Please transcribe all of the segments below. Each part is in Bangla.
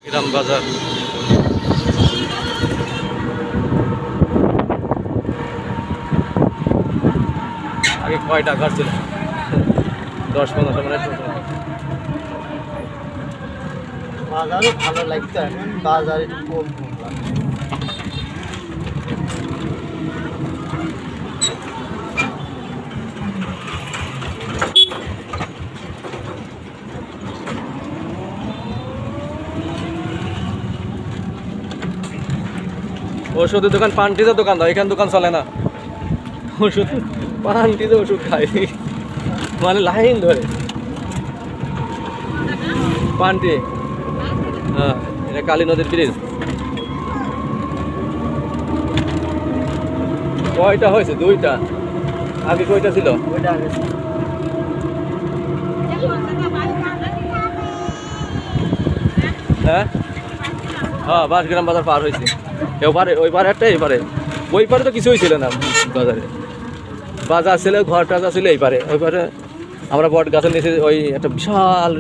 গ্রাম বাজার আগে কয় টাকার ছিল 10-15 মিনিট বাজারও ভালো লাগতো, এখন বাজারে কম কম লাগে। ওষুধের দোকান পানটিতে দোকান দাও, এখানে দোকান চলে না। ওষুধ পানটিতে ওষুধ খাই মানে লাইন ধরে পানটি। হ্যাঁ, এটা কালী নদীর ব্রিজ। কয়টা হয়েছে? 2টা। আগে কয়টা ছিল? ওইটা আগে হ্যাঁ হ্যাঁ, বাঁশগ্রাম বাজার পার হয়েছে। এবারে ওই পারে একটা, এইবারে ওই পারে তো কিছুই ছিল না বাজারে। বাজার ছিল, ঘর টাজার ছিল এই পারে। ওই পারে আমরা বট গাছের নিচে, ওই একটা বিশাল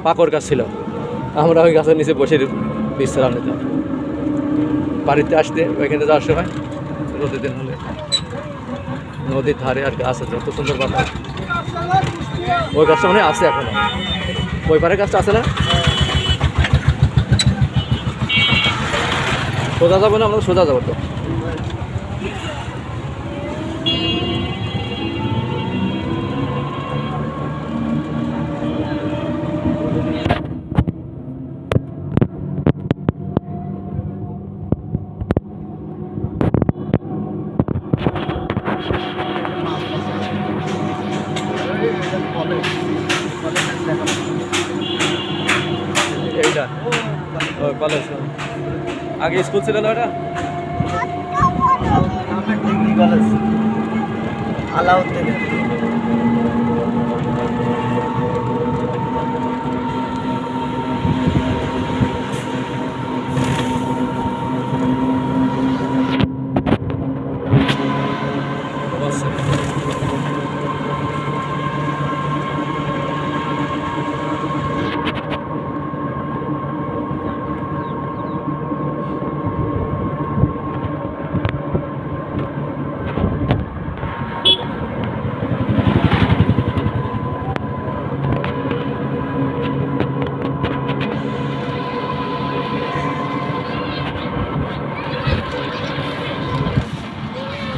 পাকড় গাছ ছিল, আমরা ওই গাছের নিচে বসে বিশ্রাম নিতাম। বাড়িতে আসতে ওইখানে যাওয়ার সময় রোদের দিন হলে নদীর ধারে আর গাছ আছে, এত সুন্দর বাতাস। ওই গাছটা মানে আছে এখনো, ওই পারে গাছটা আছে না? সোজা যাবো না, আমরা সোজা যাবো তো। এইটা ওই কলেজ, আগে স্কুল ছিল না ওটা? আমার ডিগ্রি কলেজ আলাউদ্দিন।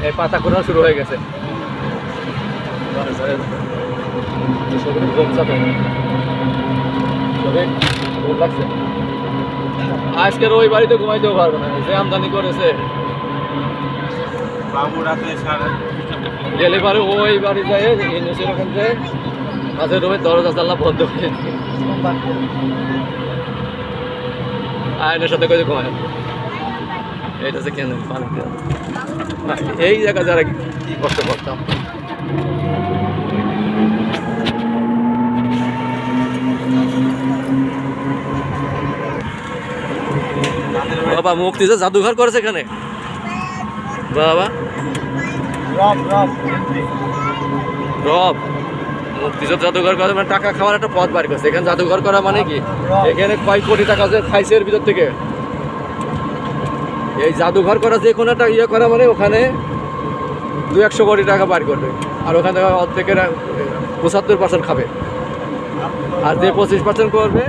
এই পাতা কোনা শুরু হয়ে গেছে। আজকে ওই বাড়িতে ঘুমাইতেও পারবো না, যে আমদানি করেছে। গেলে পারে ওই বাড়ি যায়, ওখান থেকে মাঝে রুমে দরজা জানলা বন্ধ করে আয়নের সাথে করে ঘুমায়। এটা যে কেন পানি, এই জায়গা যারা কি কষ্ট করতাম। বাবা মুক্তিতে জাদুঘর করেছে এখানে, বাবা রব মুক্তিযোদ্ধা জাদুঘর করা মানে টাকা খাওয়ার একটা পথ বাড়ি করছে। এখানে জাদুঘর করা মানে কি, এখানে কয় কোটি টাকা খাইছে এর ভিতর থেকে। এই জাদুঘর করা যে কোনো একটা ইয়ে করা মানে ওখানে 200 কোটি টাকা বার করবে, আর ওখান থেকে অর্ধেকের 75% খাবে, আর যে 25% করবে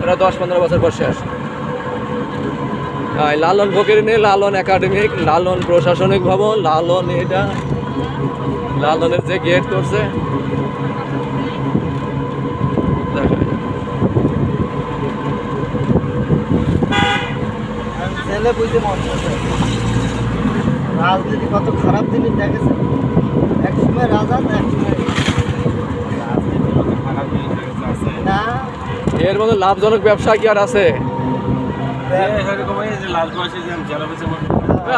ওরা 10-15 বছর পর শেষ। লালন ফকির নিয়ে লালন একাডেমিক, লালন প্রশাসনিক ভবন, লালন এটা লালনের যে গেট করছে ছেলে বুঝতে মন করছে। রাজনীতি কত খারাপ জিনিস দেখেছে, একসময় রাজা তো একসময় না। এর মধ্যে লাভজনক ব্যবসা কি আর আছে?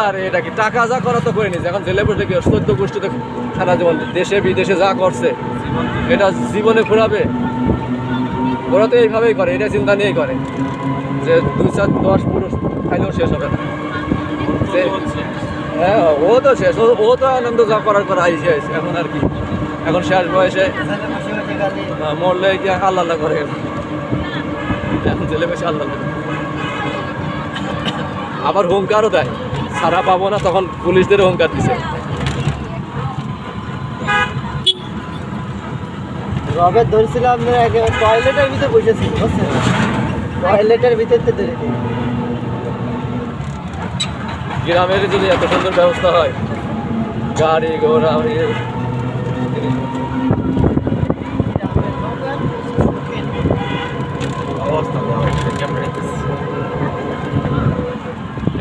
আর এটা কি টাকা যা করা তো করে নিচ্ছে। এখন জেলে বসে কি 14 গোষ্ঠীতে সারা জীবন দেশে বিদেশে যা করছে এটা জীবনে ঘোরাবে? ওরা তো এইভাবেই করে, এটা চিন্তা নিয়েই করে যে 2-4-10 পুরুষ খাইলেও শেষ হবে না। হ্যাঁ, ও তো শেষ, ও তো আনন্দ যা করার পর আইসে এখন আর কি। এখন শেষ বয়সে মরলে কি আল্লাহ করে, এখন জেলে বসে আল্লাহ আবার হুঙ্কারও দেয়, সারা পাবো না, তখন পুলিশদের হুঙ্কার দিছে। রবের ধরছিলাম টয়লেটের ভিতরে বসেছিল, বুঝছেন? টয়লেটের ভিতর তো ধরে দিই। গ্রামের যদি এত সুন্দর ব্যবস্থা হয়, গাড়ি ঘোড়া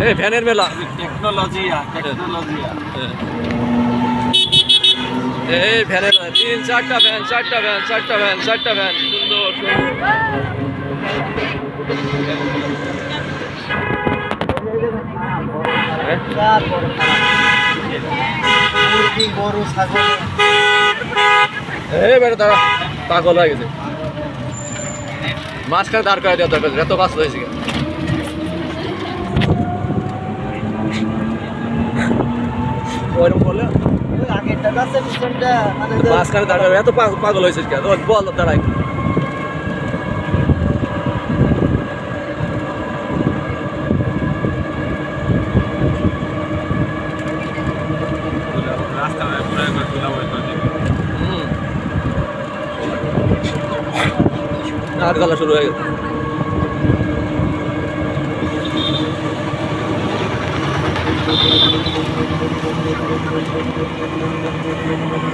এই ভ্যানের মেলা, এই ভ্যানের মেলা, 3-4টা ভ্যান, 4টা ভ্যান, 4টা ভ্যান, 4টা ভ্যান, সুন্দর বিরাট বড় খারাপ। মুরগি, গরু, ছাগল। এই বেটা দাঁড়া, পাগল হয়ে গেছে, মাঝখানে দাঁড় করে দেওয়া দরকার, এত বাস হয়েছে কেন? ওইরকম করলে ওই আগেরটা আছে, পিছনটা মানে মাঝখানে দাঁড় করে এত পাগল হয়েছে কেন? ওই বল দাঁড়াই। আর গলা শুরু হয়ে গেছে।